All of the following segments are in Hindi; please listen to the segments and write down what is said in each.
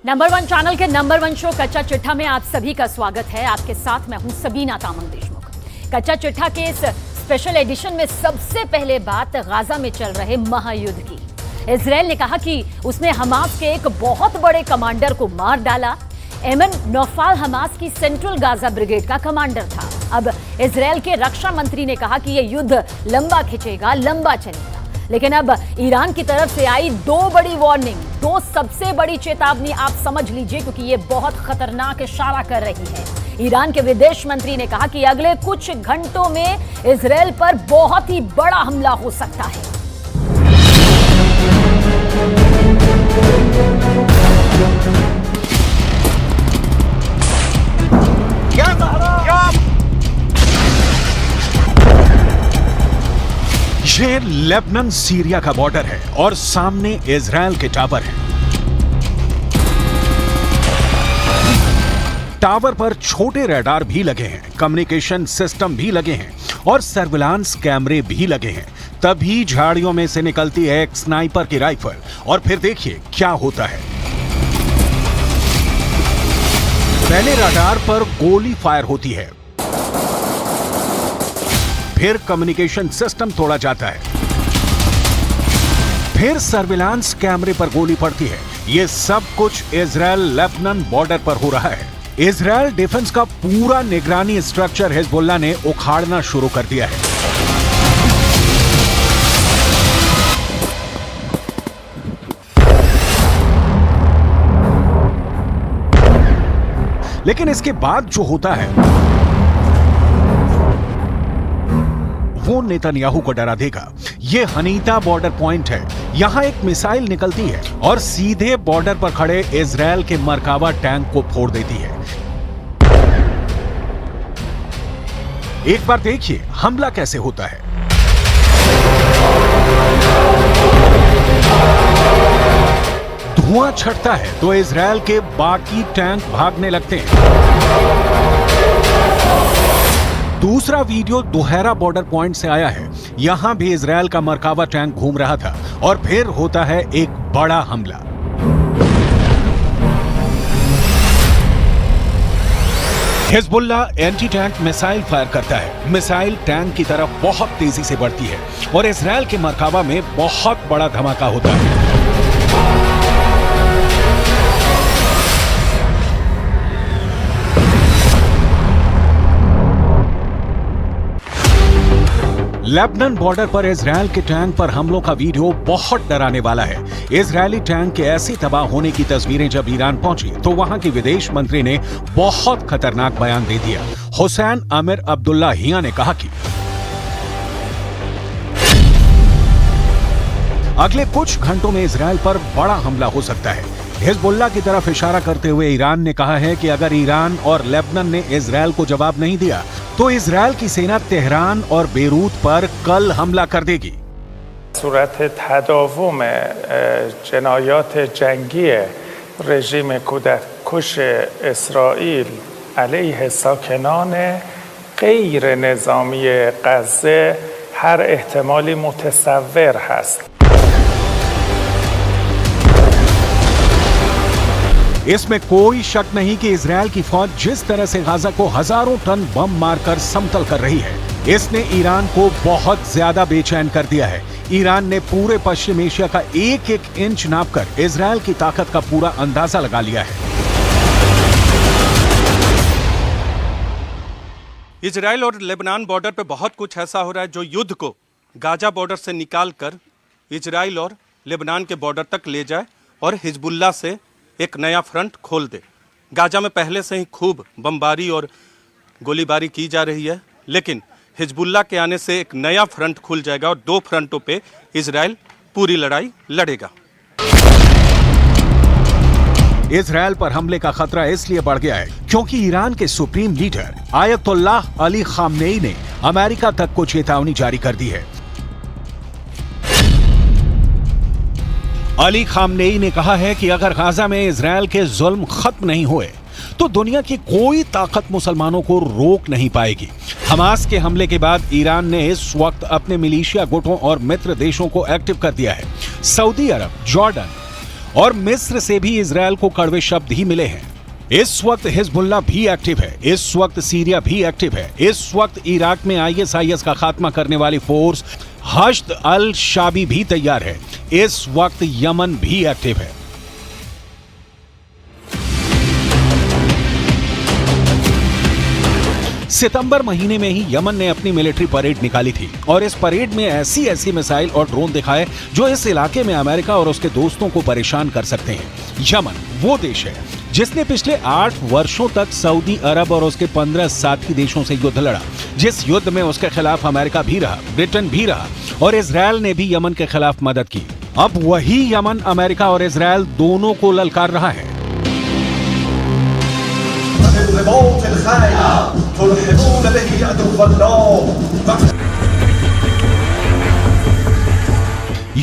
नंबर वन चैनल के नंबर वन शो कच्चा चिट्ठा में आप सभी का स्वागत है। आपके साथ मैं हूं सबीना तामंग देशमुख। कच्चा चिट्ठा के इस स्पेशल एडिशन में सबसे पहले बात गाजा में चल रहे महायुद्ध की। इजरायल ने कहा कि उसने हमास के एक बहुत बड़े कमांडर को मार डाला। एमन नौफाल हमास की सेंट्रल गाजा ब्रिगेड का कमांडर था। अब इजरायल के रक्षा मंत्री ने कहा कि यह युद्ध लंबा खिंचेगा, लंबा चलेगा। लेकिन अब ईरान की तरफ से आई दो बड़ी वार्निंग, दो सबसे बड़ी चेतावनी आप समझ लीजिए, क्योंकि ये बहुत खतरनाक इशारा कर रही है। ईरान के विदेश मंत्री ने कहा कि अगले कुछ घंटों में इजरायल पर बहुत ही बड़ा हमला हो सकता है। ये लेबनान सीरिया का बॉर्डर है और सामने इजरायल के टावर हैं। टावर पर छोटे रडार भी लगे हैं, कम्युनिकेशन सिस्टम भी लगे हैं और सर्विलांस कैमरे भी लगे हैं। तभी झाड़ियों में से निकलती है एक स्नाइपर की राइफल और फिर देखिए क्या होता है। पहले रडार पर गोली फायर होती है, फिर कम्युनिकेशन सिस्टम तोड़ा जाता है, फिर सर्विलांस कैमरे पर गोली पड़ती है। यह सब कुछ इजरायल लेबनान बॉर्डर पर हो रहा है। इजरायल डिफेंस का पूरा निगरानी स्ट्रक्चर हिजबुल्लाह ने उखाड़ना शुरू कर दिया है। लेकिन इसके बाद जो होता है वो नेतन्याहू को डरा देगा। ये हनीता बॉर्डर पॉइंट है। यहां एक मिसाइल निकलती है और सीधे बॉर्डर पर खड़े इजरायल के मरकावा टैंक को फोड़ देती है। एक बार देखिए हमला कैसे होता है। धुआं छटता है तो इजरायल के बाकी टैंक भागने लगते हैं। दूसरा वीडियो दोहरा बॉर्डर पॉइंट से आया है। यहां भी इजरायल का मरकावा टैंक घूम रहा था और फिर होता है एक बड़ा हमला। Hezbollah anti tank missile fire करता है। मिसाइल टैंक की तरफ बहुत तेजी से बढ़ती है और इजरायल के मरकावा में बहुत बड़ा धमाका होता है। लेबनान बॉर्डर पर इजरायल के टैंक पर हमलों का वीडियो बहुत डराने वाला है। इजरायली टैंक के ऐसे तबाह होने की तस्वीरें जब ईरान पहुंची तो वहां के विदेश मंत्री ने बहुत खतरनाक बयान दे दिया। हुसैन आमिर अब्दुल्लाहियां ने कहा कि अगले कुछ घंटों में इजरायल पर बड़ा हमला हो सकता है। हिजबुल्लाह की तरफ इशारा करते हुए ईरान ने कहा है कि अगर ईरान और लेबनान ने इजरायल को जवाब नहीं दिया तो इजरायल की सेना तेहरान और बेरूत पर कल हमला कर देगी। सूरत तदावुम जनायात जंगी रजीम कुश इसराइल अलीह साकिनान गैर निज़ामी गज़ा हर एहतमाली मुतसव्वर हस्त। इसमें कोई शक नहीं कि इजरायल की फौज जिस तरह से गाजा को हजारों टन बम मारकर समतल कर रही है, इसने ईरान को बहुत ज्यादा बेचैन कर दिया है। ईरान ने पूरे पश्चिम एशिया का एक एक इंच नापकर इजरायल की ताकत का पूरा अंदाजा लगा लिया है। इजरायल और लेबनान बॉर्डर पे बहुत कुछ ऐसा हो रहा है जो युद्ध को गाजा बॉर्डर से निकालकर इजरायल और लेबनान के बॉर्डर तक ले जाए और हिजबुल्लाह से एक नया फ्रंट खोल दे। गाजा में पहले से ही खूब बमबारी और गोलीबारी की जा रही है, लेकिन हिजबुल्लाह के आने से एक नया फ्रंट खुल जाएगा और दो फ्रंटों पे इजरायल पूरी लड़ाई लड़ेगा। इजरायल पर हमले का खतरा इसलिए बढ़ गया है क्योंकि ईरान के supreme leader Ayatollah Ali Khamenei ने अमेरिका तक को चेतावनी जारी कर दी है। अली खामनेई ने कहा है कि अगर गाजा में इजरायल के जुल्म खत्म नहीं हुए तो दुनिया की कोई ताकत मुसलमानों को रोक नहीं पाएगी। हमास के हमले के बाद ईरान ने इस वक्त अपने मिलिशिया गुटों और मित्र देशों को एक्टिव कर दिया है। सऊदी अरब, जॉर्डन और मिस्र से भी इजरायल को कड़वे शब्द ही मिले हैं। इस वक्त हिजबुल्लाह भी एक्टिव है, इस वक्त सीरिया भी एक्टिव है, इस वक्त इराक में ISIS का खात्मा करने वाली फोर्स हश्द अल शाबी भी तैयार है, इस वक्त यमन भी एक्टिव है। सितंबर महीने में ही यमन ने अपनी मिलिट्री परेड निकाली थी और इस परेड में ऐसी मिसाइल और ड्रोन दिखाए जो इस इलाके में अमेरिका और उसके दोस्तों को परेशान कर सकते हैं। यमन वो देश है जिसने पिछले 8 वर्षों तक सऊदी अरब और उसके 15 साथी देशों से युद्ध लड़ा, जिस युद्ध में उसके खिलाफ अमेरिका भी रहा, ब्रिटेन भी रहा और इजरायल ने भी यमन के खिलाफ मदद की। अब वही यमन अमेरिका और इजरायल दोनों को ललकार रहा है।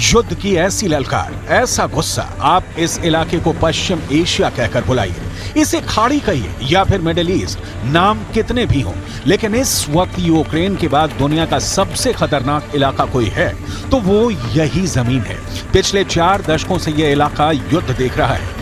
युद्ध की ऐसी ललकार, ऐसा गुस्सा, आप इस इलाके को पश्चिम एशिया कहकर बुलाइए, इसे खाड़ी कहिए या फिर मिडिल ईस्ट, नाम कितने भी हों, लेकिन इस वक्त यूक्रेन के बाद दुनिया का सबसे खतरनाक इलाका कोई है तो वो यही जमीन है। पिछले 4 दशकों से यह इलाका युद्ध देख रहा है।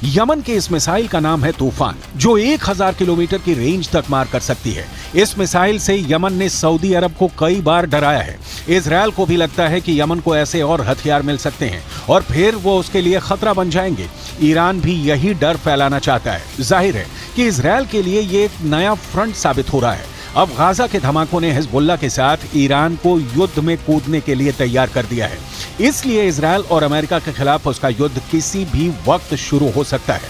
यमन के इस मिसाइल का नाम है तूफान, जो 1000 किलोमीटर की रेंज तक मार कर सकती है। इस मिसाइल से यमन ने सऊदी अरब को कई बार डराया है। इजरायल को भी लगता है कि यमन को ऐसे और हथियार मिल सकते हैं और फिर वो उसके लिए खतरा बन जाएंगे। ईरान भी यही डर फैलाना चाहता है। जाहिर है कि इजरायल के लिए ये एक नया फ्रंट साबित हो रहा है। अब गाजा के धमाकों ने हिजबुल्लाह के साथ ईरान को युद्ध में कूदने के लिए तैयार कर दिया है। इसलिए इजरायल और अमेरिका के खिलाफ उसका युद्ध किसी भी वक्त शुरू हो सकता है।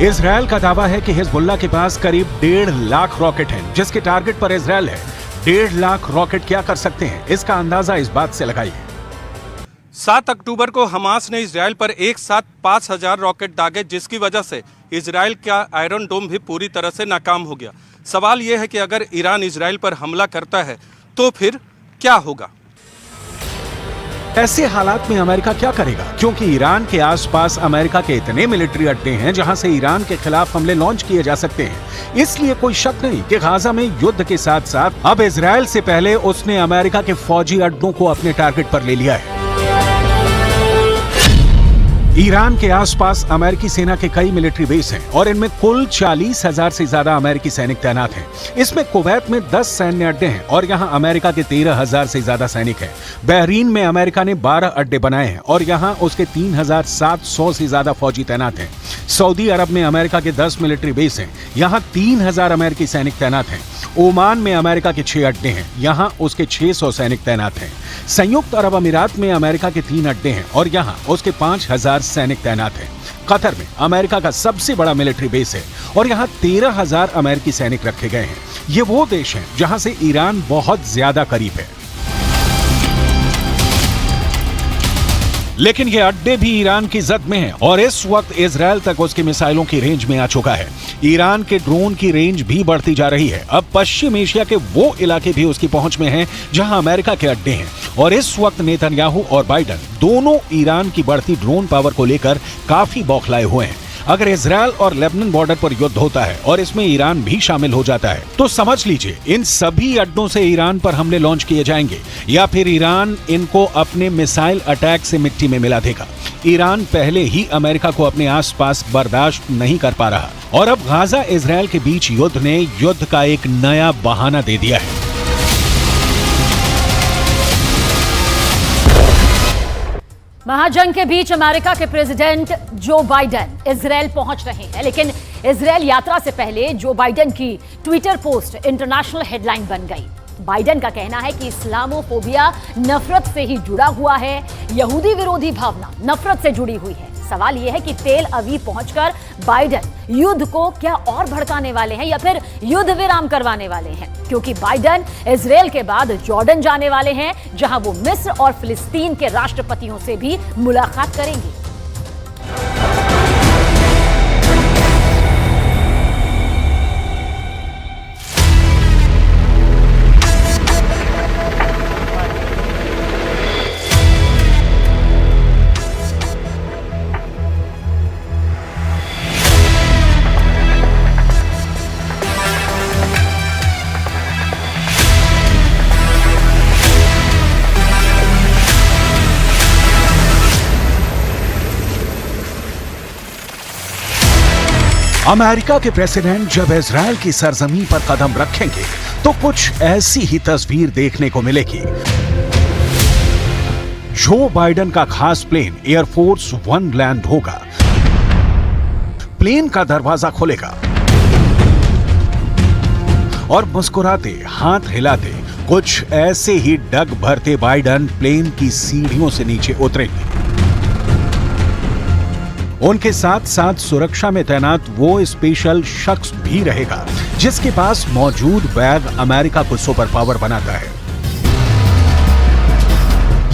इजरायल का दावा है कि हिजबुल्लाह के पास करीब 1.5 लाख रॉकेट हैं, जिसके टारगेट पर इजरायल है। 1.5 लाख रॉकेट क्या कर सकते हैं, इसका अंदाजा इस बात से लगाइए। 7 अक्टूबर को हमास ने इजरायल पर एक साथ 5000 रॉकेट दागे, जिसकी वजह से इजरायल का आयरन डोम भी पूरी तरह से नाकाम हो गया। सवाल यह है कि अगर ईरान इजरायल पर हमला करता है तो फिर क्या होगा? ऐसे हालात में अमेरिका क्या करेगा, क्योंकि ईरान के आसपास अमेरिका के इतने मिलिट्री अड्डे हैं जहां से ईरान के खिलाफ हमले लॉन्च किए जा सकते हैं। इसलिए कोई शक नहीं कि गाजा में युद्ध के साथ साथ अब इजरायल से पहले उसने अमेरिका के फौजी अड्डों को अपने टारगेट पर ले लिया है। ईरान के आसपास अमेरिकी सेना के कई मिलिट्री बेस हैं और इनमें कुल 40,000 से ज्यादा अमेरिकी सैनिक तैनात हैं। इसमें कुवैत में 10 सैन्य अड्डे हैं और यहाँ अमेरिका के 13,000 से ज्यादा सैनिक हैं। बहरीन में अमेरिका ने 12 अड्डे बनाए हैं और यहाँ उसके 3,700 से ज्यादा फौजी तैनात हैं। सऊदी अरब में अमेरिका के 10 मिलिट्री बेस हैं, यहाँ 3,000 अमेरिकी सैनिक तैनात हैं। ओमान में अमेरिका के 6 अड्डे हैं, यहाँ उसके 600 सैनिक तैनात हैं। संयुक्त अरब अमीरात में अमेरिका के 3 अड्डे हैं और यहाँ उसके 5,000 सैनिक तैनात हैं। कतर में अमेरिका का सबसे बड़ा मिलिट्री बेस है और यहाँ 13,000 अमेरिकी सैनिक रखे गए हैं। ये वो देश हैं जहाँ से ईरान बहुत ज्यादा करीब है। लेकिन ये अड्डे भी ईरान की जद में हैं और इस वक्त इजरायल तक उसकी मिसाइलों की रेंज में आ चुका है। ईरान के ड्रोन की रेंज भी बढ़ती जा रही है। अब पश्चिम एशिया के वो इलाके भी उसकी पहुंच में हैं जहां अमेरिका के अड्डे हैं और इस वक्त नेतन्याहू और बाइडन दोनों ईरान की बढ़ती ड्रोन पावर को लेकर काफी बौखलाए हुए हैं। अगर इजरायल और लेबनान बॉर्डर पर युद्ध होता है और इसमें ईरान भी शामिल हो जाता है तो समझ लीजिए इन सभी अड्डों से ईरान पर हमले लॉन्च किए जाएंगे या फिर ईरान इनको अपने मिसाइल अटैक से मिट्टी में मिला देगा। ईरान पहले ही अमेरिका को अपने आसपास बर्दाश्त नहीं कर पा रहा और अब गाजा इजरायल के बीच युद्ध ने युद्ध का एक नया बहाना दे दिया है। महाजंग के बीच अमेरिका के प्रेसिडेंट जो बाइडेन इजरायल पहुंच रहे हैं, लेकिन इजरायल यात्रा से पहले जो बाइडेन की ट्विटर पोस्ट इंटरनेशनल हेडलाइन बन गई। बाइडेन का कहना है कि इस्लामोफोबिया नफरत से ही जुड़ा हुआ है, यहूदी विरोधी भावना नफरत से जुड़ी हुई है। सवाल यह है कि तेल अवीव पहुंचकर बाइडेन युद्ध को क्या और भड़काने वाले हैं या फिर युद्ध विराम करवाने वाले हैं, क्योंकि बाइडेन इजरायल के बाद जॉर्डन जाने वाले हैं, जहां वो मिस्र और फिलिस्तीन के राष्ट्रपतियों से भी मुलाकात करेंगे। अमेरिका के प्रेसिडेंट जब इजरायल की सरजमीं पर कदम रखेंगे तो कुछ ऐसी ही तस्वीर देखने को मिलेगी। जो बाइडेन का खास प्लेन एयरफोर्स वन लैंड होगा, प्लेन का दरवाजा खुलेगा और मुस्कुराते हाथ हिलाते कुछ ऐसे ही डग भरते बाइडेन प्लेन की सीढ़ियों से नीचे उतरेंगे। उनके साथ साथ सुरक्षा में तैनात वो स्पेशल शख्स भी रहेगा जिसके पास मौजूद बैग अमेरिका को सुपर पावर बनाता है।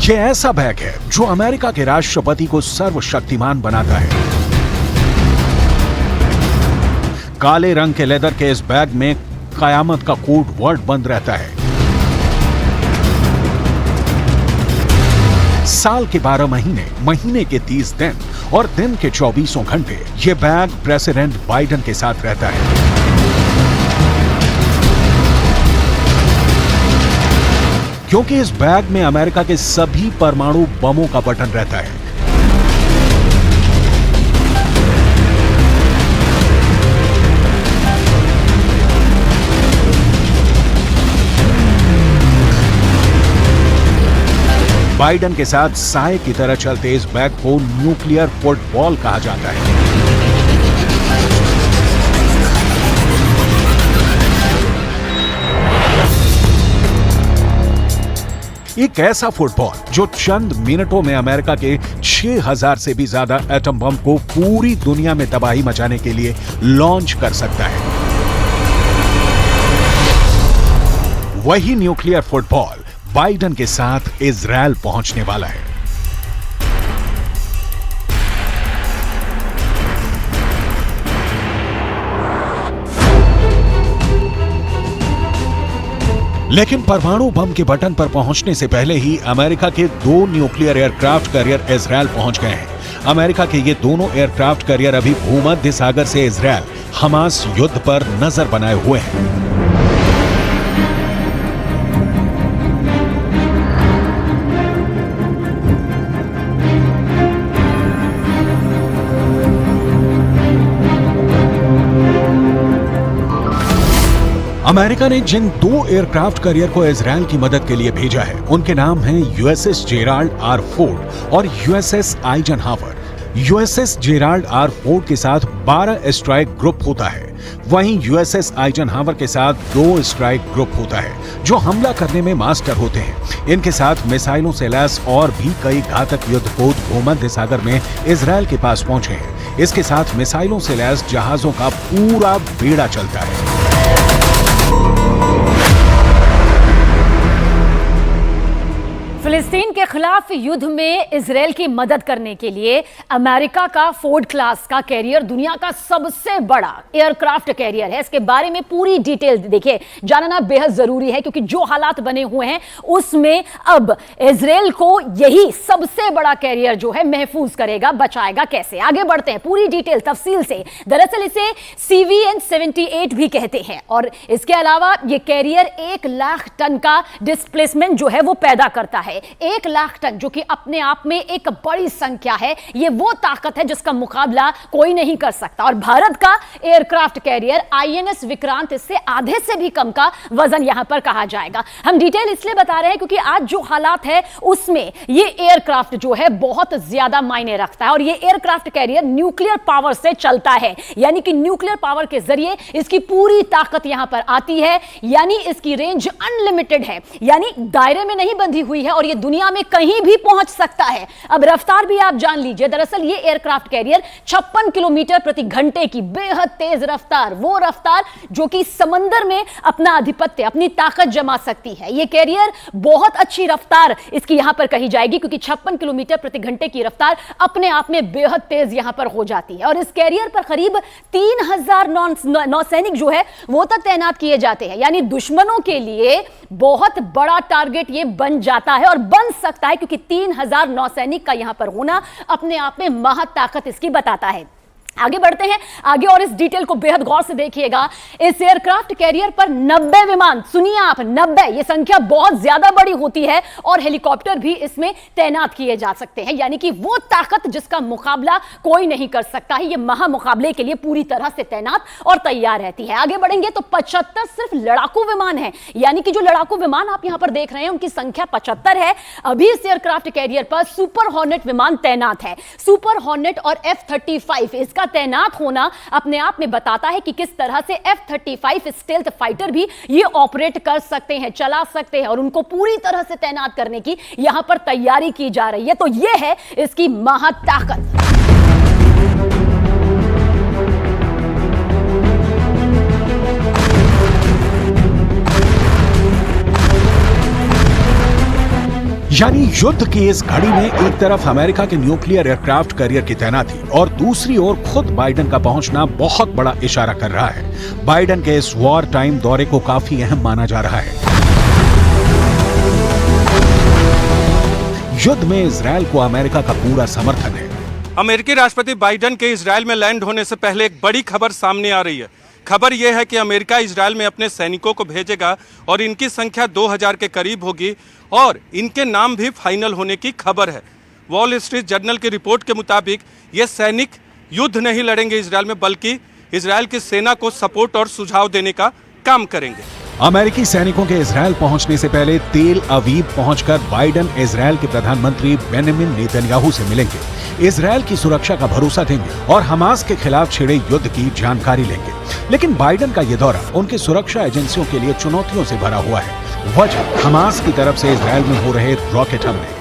यह ऐसा बैग है जो अमेरिका के राष्ट्रपति को सर्वशक्तिमान बनाता है। काले रंग के लेदर के इस बैग में कयामत का कोड वर्ड बंद रहता है। साल के 12 महीने, महीने के 30 दिन और दिन के 24 घंटे ये बैग प्रेसिडेंट बाइडेन के साथ रहता है। क्योंकि इस बैग में अमेरिका के सभी परमाणु बमों का बटन रहता है। बाइडेन के साथ साए की तरह चलते इस बैग को न्यूक्लियर फुटबॉल कहा जाता है। एक ऐसा फुटबॉल जो चंद मिनटों में अमेरिका के 6000 से भी ज्यादा एटम बम को पूरी दुनिया में तबाही मचाने के लिए लॉन्च कर सकता है। वही न्यूक्लियर फुटबॉल बाइडेन के साथ इजरायल पहुंचने वाला है। लेकिन परमाणु बम के बटन पर पहुंचने से पहले ही अमेरिका के 2 न्यूक्लियर एयरक्राफ्ट कैरियर इजरायल पहुंच गए हैं। अमेरिका के ये दोनों एयरक्राफ्ट कैरियर अभी भूमध्य सागर से इजरायल हमास युद्ध पर नजर बनाए हुए हैं। अमेरिका ने जिन 2 एयरक्राफ्ट कैरियर को इजरायल की मदद के लिए भेजा है उनके नाम हैं यूएसएस जेराल्ड आर फोर्ड और USS Eisenhower. USS Gerald R Ford के साथ 12 स्ट्राइक ग्रुप होता है, वहीं यूएसएस आइजनहावर के साथ 2 स्ट्राइक ग्रुप होता है जो हमला करने में मास्टर होते हैं। इनके साथ मिसाइलों से लैस और भी कई घातक युद्धपोत भूमध्य सागर में इजरायल के पास पहुंचे हैं। इसके साथ मिसाइलों से लैस जहाजों का पूरा बेड़ा चलता है। फिलिस्तीन के खिलाफ युद्ध में इजरायल की मदद करने के लिए अमेरिका का फोर्ड क्लास का कैरियर दुनिया का सबसे बड़ा एयरक्राफ्ट कैरियर है। इसके बारे में पूरी डिटेल देखिए, जानना बेहद जरूरी है क्योंकि जो हालात बने हुए हैं उसमें अब इजरायल को यही सबसे बड़ा कैरियर जो है महफूज करेगा, बचाएगा कैसे। आगे बढ़ते हैं पूरी डिटेल तफसील से। दरअसल इसे CVN-78 भी कहते हैं और इसके अलावा यह कैरियर 1 लाख टन का डिस्प्लेसमेंट जो है वो पैदा करता है। है 1 लाख टन, जो कि अपने आप में एक बड़ी संख्या है। ये वो ताकत है जिसका मुकाबला कोई नहीं कर सकता। और भारत का एयरक्राफ्ट कैरियर INS विक्रांत इससे आधे से भी कम का वजन यहां पर कहा जाएगा। हम डिटेल इसलिए बता रहे हैं क्योंकि आज जो हालात है उसमें ये एयरक्राफ्ट जो है बहुत ज्यादा मायने रखता है। और ये एयरक्राफ्ट कैरियर न्यूक्लियर पावर से चलता है, यानी कि न्यूक्लियर पावर के जरिए इसकी पूरी ताकत यहां पर आती है, यानी इसकी रेंज अनलिमिटेड है, यानी दायरे में नहीं बंधी हुई है और ये दुनिया में कहीं भी पहुंच सकता है। अब रफ्तार भी आप जान लीजिए। दरअसल ये एयरक्राफ्ट कैरियर 56 किलोमीटर प्रति घंटे की बेहद तेज रफ्तार, वो रफ्तार जो कि समंदर में अपना आधिपत्य, अपनी ताकत जमा सकती है। ये कैरियर बहुत अच्छी रफ्तार इसकी यहां पर कही जाएगी, क्योंकि 56 किलोमीटर प्रति घंटे की रफ्तार अपने आप में बेहद तेज यहां पर हो जाती है। और इस कैरियर पर करीब 3000 नौसैनिक जो है वो तक तैनात किए जाते हैं, यानी दुश्मनों के लिए बहुत बड़ा टारगेट ये बन जाता है और बन सकता है, क्योंकि 3000 नौसैनिक का यहां पर होना अपने आप में महत ताकत इसकी बताता है। आगे बढ़ते हैं आगे और इस डिटेल को बेहद गौर से देखिएगा। इस एयरक्राफ्ट कैरियर पर 90 विमान, सुनिए आप 90, यह संख्या बहुत ज्यादा बड़ी होती है, और हेलीकॉप्टर भी इसमें तैनात किए जा सकते हैं, यानी कि वो ताकत जिसका मुकाबला कोई नहीं कर सकता है। ये महामुकाबले के लिए पूरी तरह से तैनात और तैयार रहती है। आगे बढ़ेंगे तो 75 सिर्फ लड़ाकू विमान है, यानी कि जो लड़ाकू विमान आप यहां पर देख रहे हैं उनकी संख्या 75 है। अभी इस एयरक्राफ्ट कैरियर पर सुपर हॉर्नेट विमान तैनात है। सुपर हॉर्नेट और F-35 इसका तैनात होना अपने आप में बताता है कि किस तरह से F-35 स्टेल्थ फाइटर भी ये ऑपरेट कर सकते हैं, चला सकते हैं, और उनको पूरी तरह से तैनात करने की यहां पर तैयारी की जा रही है। तो ये है इसकी महत ताकत। यानी युद्ध की इस घड़ी में एक तरफ अमेरिका के न्यूक्लियर एयरक्राफ्ट कैरियर की तैनाती और दूसरी ओर खुद बाइडेन का पहुंचना बहुत बड़ा इशारा कर रहा है। बाइडेन के इस वॉर टाइम दौरे को काफी अहम माना जा रहा है। युद्ध में इजरायल को अमेरिका का पूरा समर्थन है। अमेरिकी राष्ट्रपति बाइडेन के इजरायल में लैंड होने से पहले एक बड़ी खबर सामने आ रही है। खबर यह है कि अमेरिका इजरायल में अपने सैनिकों को भेजेगा और इनकी संख्या 2000 के करीब होगी और इनके नाम भी फाइनल होने की खबर है। वॉल स्ट्रीट जर्नल की रिपोर्ट के मुताबिक ये सैनिक युद्ध नहीं लड़ेंगे इजरायल में, बल्कि इजरायल की सेना को सपोर्ट और सुझाव देने का काम करेंगे। अमेरिकी सैनिकों के इजरायल पहुंचने से पहले तेल अवीव पहुंचकर बाइडेन इजरायल के प्रधानमंत्री बेंजामिन नेतन्याहू से मिलेंगे, इजरायल की सुरक्षा का भरोसा देंगे और हमास के खिलाफ छिड़े युद्ध की जानकारी लेंगे। लेकिन बाइडेन का यह दौरा उनकी सुरक्षा एजेंसियों के लिए चुनौतियों से भरा हुआ है। वजह हमास की तरफ से इजरायल में हो रहे रॉकेट हमले।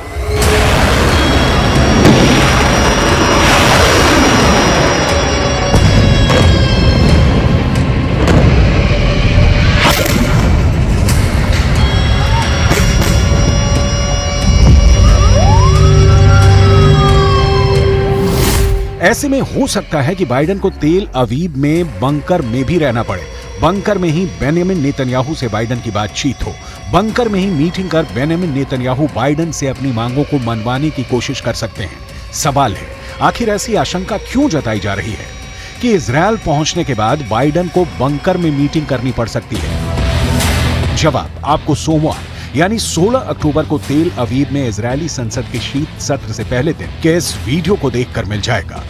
ऐसे में हो सकता है कि बाइडेन को तेल अवीव में बंकर में भी रहना पड़े। बंकर में ही बेंजामिन नेतन्याहू से बाइडेन की बातचीत हो, बंकर में ही मीटिंग कर बेंजामिन नेतन्याहू बाइडेन से अपनी मांगों को मनवाने की कोशिश कर सकते हैं। सवाल है, आखिर ऐसी आशंका क्यों जताई जा रही है कि इजरायल पहुंचने के बाद बाइडेन को बंकर में मीटिंग करनी पड़ सकती है? जवाब आपको सोमवार यानी 16 अक्टूबर को तेल अवीव में इजरायली संसद के शीत सत्र से पहले दिन के इस वीडियो को देखकर मिल जाएगा।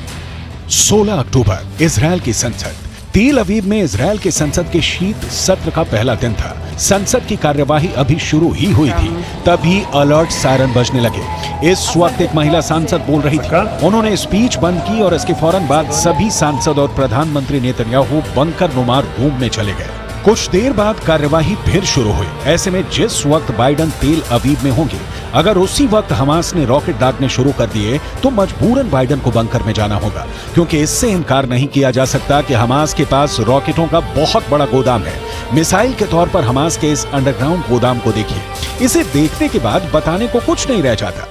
16 अक्टूबर इजरायल की संसद। तेल अवीव में इजरायल के संसद के शीत सत्र का पहला दिन था। संसद की कार्यवाही अभी शुरू ही हुई थी, तभी अलर्ट सायरन बजने लगे। इस वक्त एक महिला सांसद बोल रही थी। उन्होंने स्पीच बंद की और इसके फौरन बाद सभी सांसद और प्रधानमंत्री नेतन्याहू बंकर नुमा रूम में चले गए। कुछ देर बाद कार्यवाही फिर शुरू हुई। ऐसे में जिस वक्त बाइडेन तेल अवीव में होंगे, अगर उसी वक्त हमास ने रॉकेट दागने शुरू कर दिए तो मजबूरन बाइडेन को बंकर में जाना होगा, क्योंकि इससे इनकार नहीं किया जा सकता कि हमास के पास रॉकेटों का बहुत बड़ा गोदाम है। मिसाइल के तौर पर हमास के इस अंडरग्राउंड गोदाम को देखिए। इसे देखने के बाद बताने को कुछ नहीं रह जाता।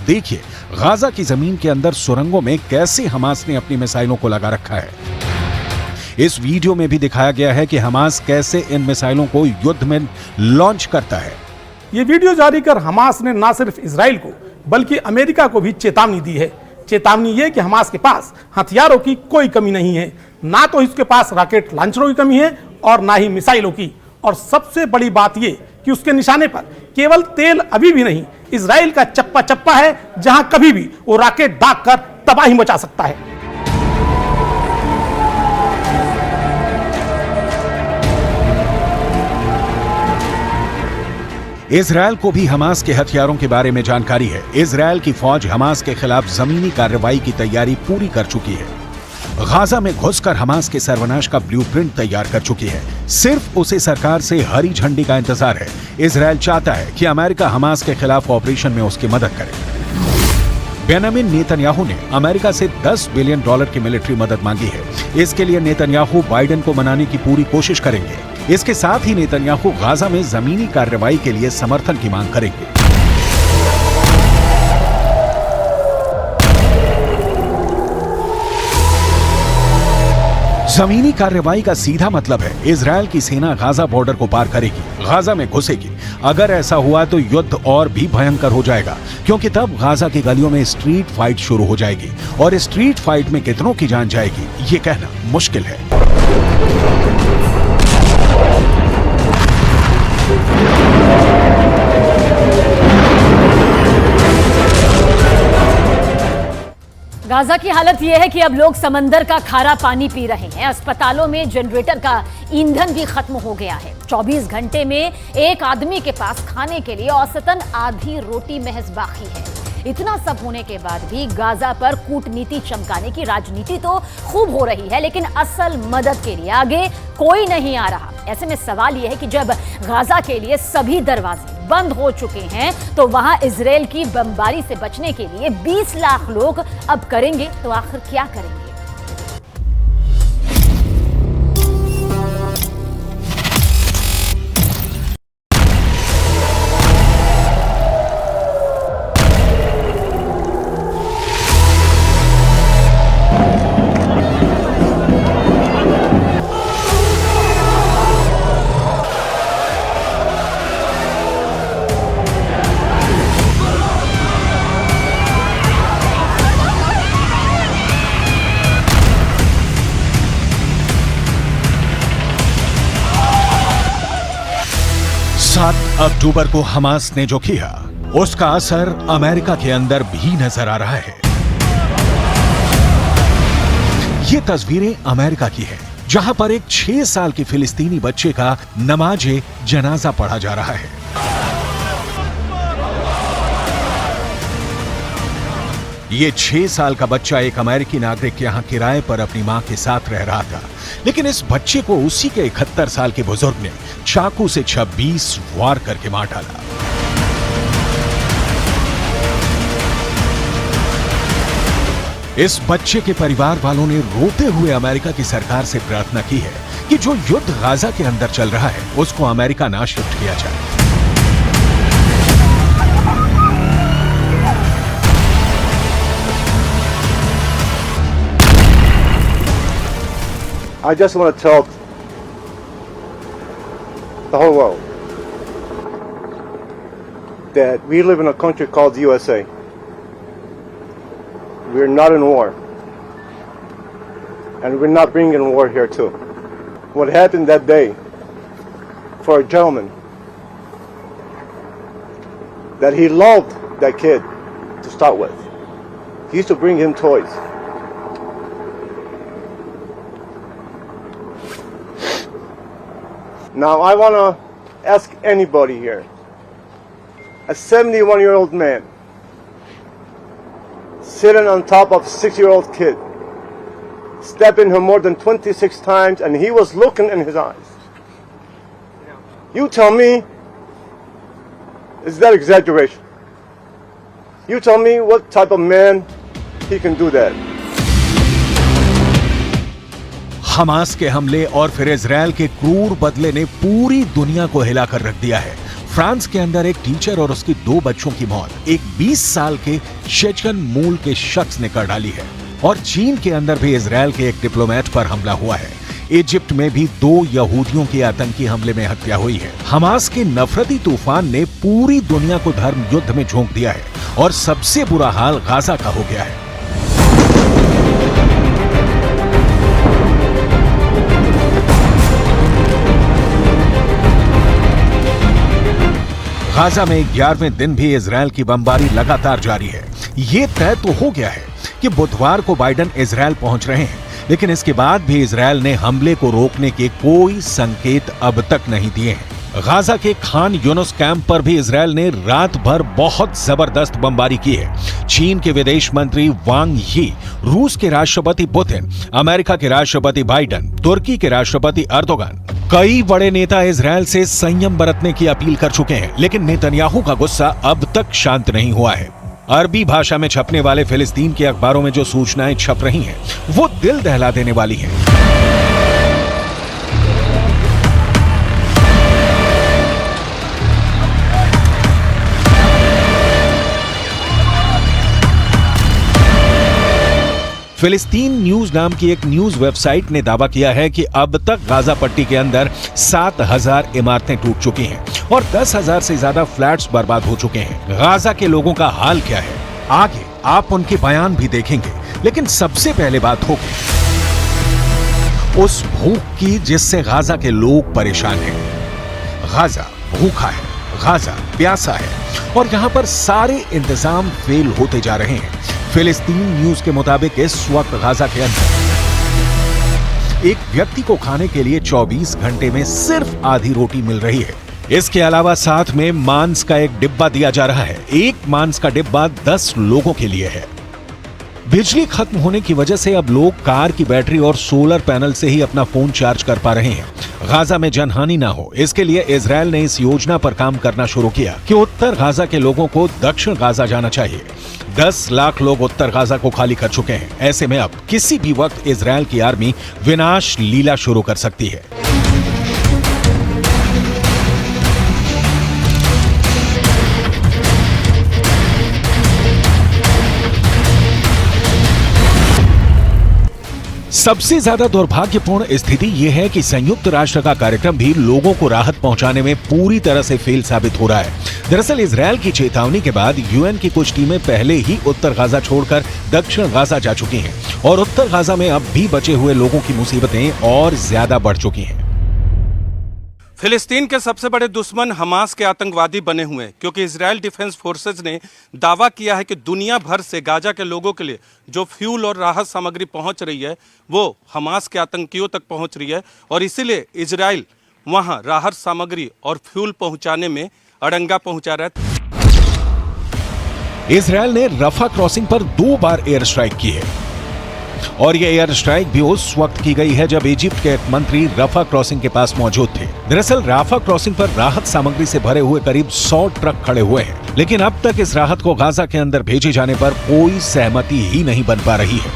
देखिए गाजा की जमीन के अंदर सुरंगों में कैसे हमास ने अपनी मिसाइलों को लगा रखा है। इस वीडियो में भी दिखाया गया है कि हमास कैसे इन मिसाइलों को युद्ध में लॉन्च करता है। ये वीडियो जारी कर हमास ने न सिर्फ इजराइल को बल्कि अमेरिका को भी चेतावनी दी है। चेतावनी ये कि हमास के पास हथियारों की कोई कमी नहीं है, ना तो इसके पास रॉकेट लॉन्चरों की कमी है और ना ही मिसाइलों की। और सबसे बड़ी बात ये कि उसके निशाने पर केवल तेल अभी भी नहीं, इजराइल का चप्पा चप्पा है, जहां कभी भी वो रॉकेट दागकर तबाही मचा सकता है। इजरायल को भी हमास के हथियारों के बारे में जानकारी है। इजरायल की फौज हमास के खिलाफ जमीनी कार्रवाई की तैयारी पूरी कर चुकी है। गाजा में घुसकर हमास के सर्वनाश का ब्लूप्रिंट तैयार कर चुकी है। सिर्फ उसे सरकार से हरी झंडी का इंतजार है। इजरायल चाहता है कि अमेरिका हमास के खिलाफ ऑपरेशन में उसकी मदद करे। बेंजामिन नेतन्याहू ने अमेरिका से $10 बिलियन की मिलिट्री मदद मांगी है। इसके लिए नेतन्याहू बाइडेन को मनाने की पूरी कोशिश करेंगे। इसके साथ ही नेतन्याहू गाजा में जमीनी कार्रवाई के लिए समर्थन की मांग करेंगे। जमीनी कार्रवाई का सीधा मतलब है इजरायल की सेना गाजा बॉर्डर को पार करेगी, गाजा में घुसेगी। अगर ऐसा हुआ तो युद्ध और भी भयंकर हो जाएगा, क्योंकि तब गाजा की गलियों में स्ट्रीट फाइट शुरू हो जाएगी और स्ट्रीट फाइट में कितनों की जान जाएगी ये कहना मुश्किल है। गाजा की हालत यह है कि अब लोग समंदर का खारा पानी पी रहे हैं। अस्पतालों में जनरेटर का ईंधन भी खत्म हो गया है। 24 घंटे में एक आदमी के पास खाने के लिए औसतन आधी रोटी महज बाकी है। इतना सब होने के बाद भी गाजा पर कूटनीति चमकाने की राजनीति तो खूब हो रही है, लेकिन असल मदद के लिए आगे कोई नहीं आ रहा। ऐसे में सवाल यह है कि जब गाजा के लिए सभी दरवाजे बंद हो चुके हैं तो वहां इजराइल की बमबारी से बचने के लिए 20 लाख लोग अब करेंगे तो आखिर क्या करेंगे? अक्टूबर को हमास ने जो किया उसका असर अमेरिका के अंदर भी नजर आ रहा है। ये तस्वीरें अमेरिका की है, जहां पर एक 6 साल के फिलिस्तीनी बच्चे का नमाजे जनाजा पढ़ा जा रहा है। ये 6 साल का बच्चा एक अमेरिकी नागरिक के यहां किराए पर अपनी मां के साथ रह रहा था, लेकिन इस बच्चे को उसी के 71 साल के बुजुर्ग ने चाकू से 26 वार करके मार डाला। इस बच्चे के परिवार वालों ने रोते हुए अमेरिका की सरकार से प्रार्थना की है कि जो युद्ध गाजा के अंदर चल रहा है उसको अमेरिका ना शिफ्ट किया जाए। I just want to tell the whole world that we live in a country called the USA. We're not in war. And we're not bringing war here too. What happened that day for a gentleman, that he loved that kid to start with. He used to bring him toys. Now I want to ask anybody here, a 71-year-old man sitting on top of a 6-year-old kid, stepping him more than 26 times, and he was looking in his eyes. You tell me, is that exaggeration? You tell me what type of man he can do that. Hamas के हमले और फिर इजरायल के क्रूर बदले ने पूरी दुनिया को हिलाकर रख दिया है। फ्रांस के अंदर एक टीचर और उसकी 2 बच्चों की मौत एक 20 साल के चेचन मूल के शख्स ने कर डाली है। और चीन के अंदर भी इजरायल के एक डिप्लोमेट पर हमला हुआ है। इजिप्ट में भी 2 यहूदियों के आतंकी हमले में हत्या हुई है। हमास के नफरती तूफान ने पूरी दुनिया को धर्म युद्ध में झोंक दिया है और सबसे बुरा हाल गाजा का हो गया है। गाजा में 11वें दिन भी इजरायल की बमबारी लगातार जारी है। ये तय तो हो गया है कि बुधवार को बाइडेन इजरायल पहुंच रहे हैं, लेकिन इसके बाद भी इजरायल ने हमले को रोकने के कोई संकेत अब तक नहीं दिए हैं। गाजा के खान यूनुस कैंप पर भी इजरायल ने रात भर बहुत जबरदस्त बमबारी की है। चीन के विदेश मंत्री वांग यी, रूस के राष्ट्रपति पुतिन, अमेरिका के राष्ट्रपति बाइडेन, तुर्की के राष्ट्रपति अर्दोगान, कई बड़े नेता इजरायल से संयम बरतने की अपील कर चुके हैं, लेकिन नेतन्याहू का गुस्सा अब तक शांत नहीं हुआ है। अरबी भाषा में छपने वाले फिलिस्तीन के अखबारों में जो सूचनाएं छप रही हैं, वो दिल दहला देने वाली हैं। फिलिस्तीन न्यूज नाम की एक न्यूज वेबसाइट ने दावा किया है कि अब तक गाजा पट्टी के अंदर 7,000 इमारतें टूट चुकी हैं और 10,000 से ज्यादा फ्लैट्स बर्बाद हो चुके हैं। गाजा के लोगों का हाल क्या है, आगे आप उनके बयान भी देखेंगे, लेकिन सबसे पहले बात होगी उस भूख की जिससे गाजा के लोग परेशान हैं। गाजा भूखा है, गाजा प्यासा है और यहां पर सारे इंतजाम फेल होते जा रहे हैं। फिलिस्तीन न्यूज के मुताबिक इस वक्त गाजा के अंदर एक व्यक्ति को खाने के लिए 24 घंटे में सिर्फ आधी रोटी मिल रही है। इसके अलावा साथ में मांस का एक डिब्बा दिया जा रहा है। एक मांस का डिब्बा 10 लोगों के लिए है। बिजली खत्म होने की वजह से अब लोग कार की बैटरी और सोलर पैनल से ही अपना फोन चार्ज कर पा रहे हैं। गाजा में जनहानि ना हो, इसके लिए इजरायल ने इस योजना पर काम करना शुरू किया कि उत्तर गाजा के लोगों को दक्षिण गाजा जाना चाहिए। 10 लाख लोग उत्तर गाजा को खाली कर चुके हैं। ऐसे में अब किसी भी वक्त इजरायल की आर्मी विनाश लीला शुरू कर सकती है। सबसे ज्यादा दुर्भाग्यपूर्ण स्थिति यह है कि संयुक्त राष्ट्र का कार्यक्रम भी लोगों को राहत पहुंचाने में पूरी तरह से फेल साबित हो रहा है। दरअसल इजरायल की चेतावनी के बाद यूएन की कुछ टीमें पहले ही उत्तर गाजा छोड़कर दक्षिण गाजा जा चुकी हैं और उत्तर गाजा में अब भी बचे हुए लोगों की मुसीबतें और ज्यादा बढ़ चुकी हैं। फिलिस्तीन के सबसे बड़े दुश्मन हमास के आतंकवादी बने हुए हैं, क्योंकि इजरायल डिफेंस फोर्सेज ने दावा किया है कि दुनिया भर से गाजा के लोगों के लिए जो फ्यूल और राहत सामग्री पहुंच रही है वो हमास के आतंकियों तक पहुंच रही है और इसीलिए इजरायल वहां राहत सामग्री और फ्यूल पहुंचाने में अड़ंगा पहुंचा रहा है। इजरायल ने रफा क्रॉसिंग पर 2 बार एयर स्ट्राइक की है और यह एयर स्ट्राइक भी उस वक्त की गई है जब इजिप्ट के एक मंत्री रफा क्रॉसिंग के पास मौजूद थे। दरअसल रफा क्रॉसिंग पर राहत सामग्री से भरे हुए करीब 100 ट्रक खड़े हुए हैं, लेकिन अब तक इस राहत को गाजा के अंदर भेजे जाने पर कोई सहमति ही नहीं बन पा रही है।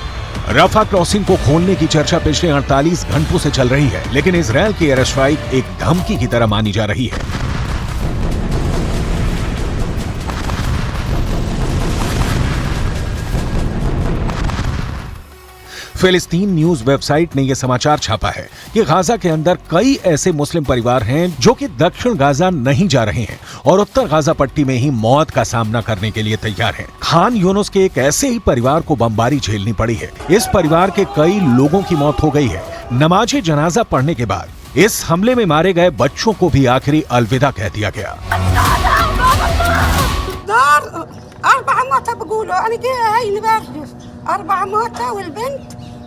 रफा क्रॉसिंग को खोलने की चर्चा पिछले 48 घंटों से चल रही है, लेकिन इजरायल की एयर स्ट्राइक एक धमकी की तरह मानी जा रही है। फिलिस्तीन न्यूज वेबसाइट ने यह समाचार छापा है कि गाजा के अंदर कई ऐसे मुस्लिम परिवार हैं जो कि दक्षिण गाजा नहीं जा रहे हैं और उत्तर गाजा पट्टी में ही मौत का सामना करने के लिए तैयार हैं। खान यूनुस के एक ऐसे ही परिवार को बमबारी झेलनी पड़ी है। इस परिवार के कई लोगों की मौत हो गई है। नमाज जनाजा पढ़ने के बाद इस हमले में मारे गए बच्चों को भी आखिरी अलविदा कह दिया गया।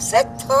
6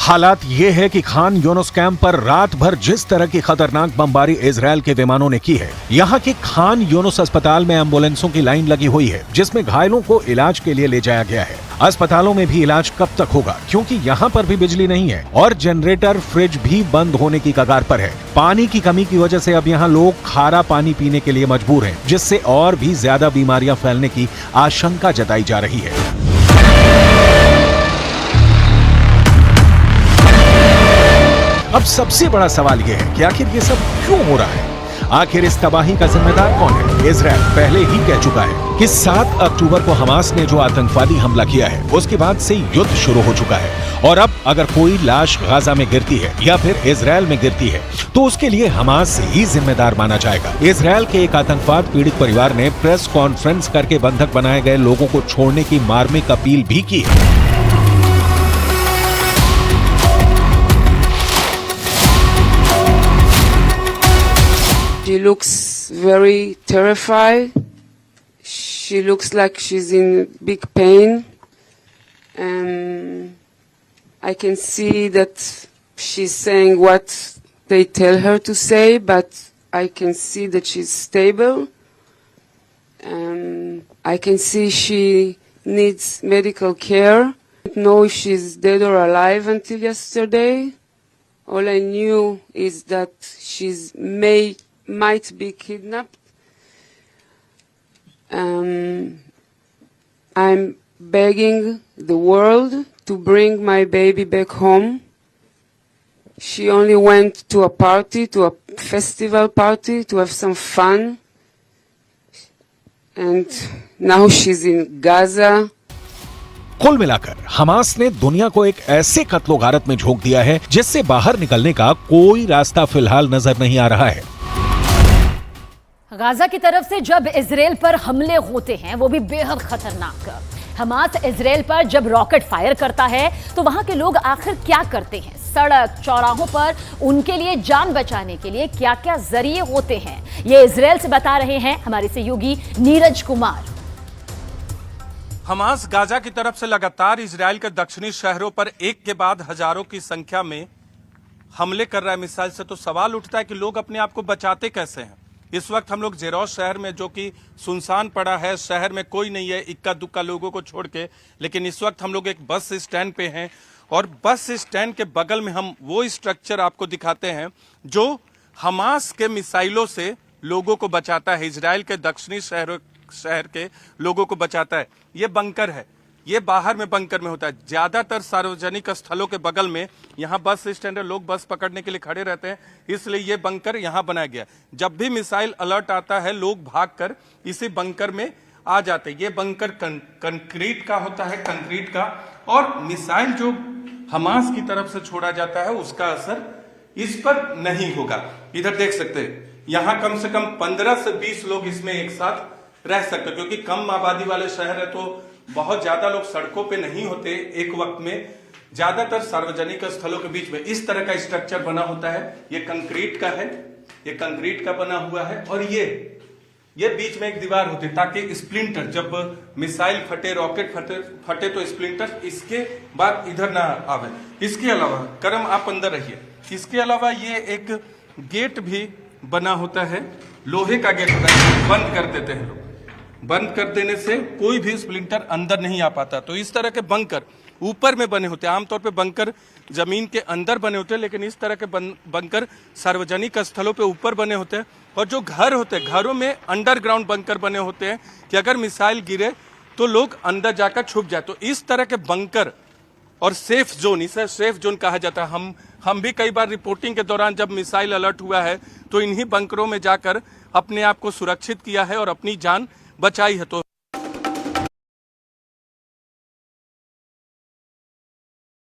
हालात ये है कि खान यूनुस कैंप पर रात भर जिस तरह की खतरनाक बमबारी इजरायल के विमानों ने की है, यहाँ के खान यूनुस अस्पताल में एम्बुलेंसों की लाइन लगी हुई है जिसमें घायलों को इलाज के लिए ले जाया गया है। अस्पतालों में भी इलाज कब तक होगा, क्योंकि यहाँ पर भी बिजली नहीं है और जनरेटर फ्रिज भी बंद होने की कगार पर है। पानी की कमी की वजह से अब यहाँ लोग खारा पानी पीने के लिए मजबूर हैं, जिससे और भी ज्यादा बीमारियां फैलने की आशंका जताई जा रही है। अब सबसे बड़ा सवाल यह है कि आखिर ये सब क्यों हो रहा है। आखिर इस तबाही का जिम्मेदार कौन है? इजराइल पहले ही कह चुका है कि 7 अक्टूबर को हमास ने जो आतंकवादी हमला किया है उसके बाद से युद्ध शुरू हो चुका है और अब अगर कोई लाश गाजा में गिरती है या फिर इजराइल में गिरती है तो उसके लिए हमास ही जिम्मेदार माना जाएगा। इजराइल के एक आतंकवाद पीड़ित परिवार ने प्रेस कॉन्फ्रेंस करके बंधक बनाए गए लोगों को छोड़ने की मार्मिक अपील भी की है। She looks very terrified. She looks like she's in big pain. I can see that she's saying what they tell her to say, but I can see that she's stable. I can see she needs medical care. I don't know if she's dead or alive until yesterday. All I knew is that she's might be kidnapped. I'm begging the world to bring my baby back home. She only went to a party, to a festival party, to have some fun. And now she's in Gaza. कुल मिलाकर हमास ने दुनिया को एक ऐसे कत्लो गारत में झोंक दिया है जिससे बाहर निकलने का कोई रास्ता फिलहाल नजर नहीं आ रहा है। गाजा की तरफ से जब इजराइल पर हमले होते हैं वो भी बेहद खतरनाक। हमास इजराइल पर जब रॉकेट फायर करता है तो वहां के लोग आखिर क्या करते हैं? सड़क चौराहों पर उनके लिए जान बचाने के लिए क्या क्या जरिए होते हैं, ये इजराइल से बता रहे हैं हमारे सहयोगी नीरज कुमार। हमास गाजा की तरफ से लगातार इजराइल के दक्षिणी शहरों पर एक के बाद हजारों की संख्या में हमले कर रहा है मिसाइल से, तो सवाल उठता है कि लोग अपने आप को बचाते कैसे हैं। इस वक्त हम लोग जेरोस शहर में, जो कि सुनसान पड़ा है, शहर में कोई नहीं है इक्का दुक्का लोगों को छोड़ के, लेकिन इस वक्त हम लोग एक बस स्टैंड पे हैं और बस स्टैंड के बगल में हम वो स्ट्रक्चर आपको दिखाते हैं जो हमास के मिसाइलों से लोगों को बचाता है, इजराइल के दक्षिणी शहर के लोगों को बचाता है। ये बंकर है, ये बाहर में बंकर में होता है। ज्यादातर सार्वजनिक स्थलों के बगल में यहाँ बस स्टैंड है, लोग बस पकड़ने के लिए खड़े रहते हैं, इसलिए ये बंकर यहाँ बनाया गया। जब भी मिसाइल अलर्ट आता है लोग भागकर इसी बंकर में आ जाते हैं। ये बंकर कंक्रीट का होता है, कंक्रीट का, और मिसाइल जो हमास की तरफ से छोड़ा जाता है उसका असर इस पर नहीं होगा। इधर देख सकते हैं, यहाँ कम से कम 15 से 20 लोग इसमें एक साथ रह सकते, क्योंकि कम आबादी वाले शहर है तो बहुत ज्यादा लोग सड़कों पे नहीं होते एक वक्त में, ज्यादातर सार्वजनिक स्थलों के बीच में इस तरह का स्ट्रक्चर बना होता है। ये कंक्रीट का है, ये कंक्रीट का बना हुआ है, और ये बीच में एक दीवार होती है ताकि स्प्लिंटर, जब मिसाइल फटे, रॉकेट फटे तो स्प्लिंटर इसके बाद इधर ना आवे। इसके अलावा करम आप अंदर रहिए, इसके अलावा ये एक गेट भी बना होता है, लोहे का गेट होता है, बंद कर देते हैं लोग। बंद कर देने से कोई भी स्प्लिंटर अंदर नहीं आ पाता। तो इस तरह के बंकर ऊपर में बने होते हैं। आमतौर पे बंकर जमीन के अंदर बने होते हैं, लेकिन इस तरह के बंकर सार्वजनिक स्थलों पे ऊपर बने होते हैं। और जो घर होते हैं, घरों में अंडरग्राउंड बंकर बने होते हैं कि अगर मिसाइल गिरे तो लोग अंदर जाकर छुप जाए। तो इस तरह के बंकर और सेफ जोन, इसे सेफ जोन कहा जाता है। हम भी कई बार रिपोर्टिंग के दौरान जब मिसाइल अलर्ट हुआ है तो इन्हीं बंकरों में जाकर अपने आप को सुरक्षित किया है और अपनी जान बचाई है। तो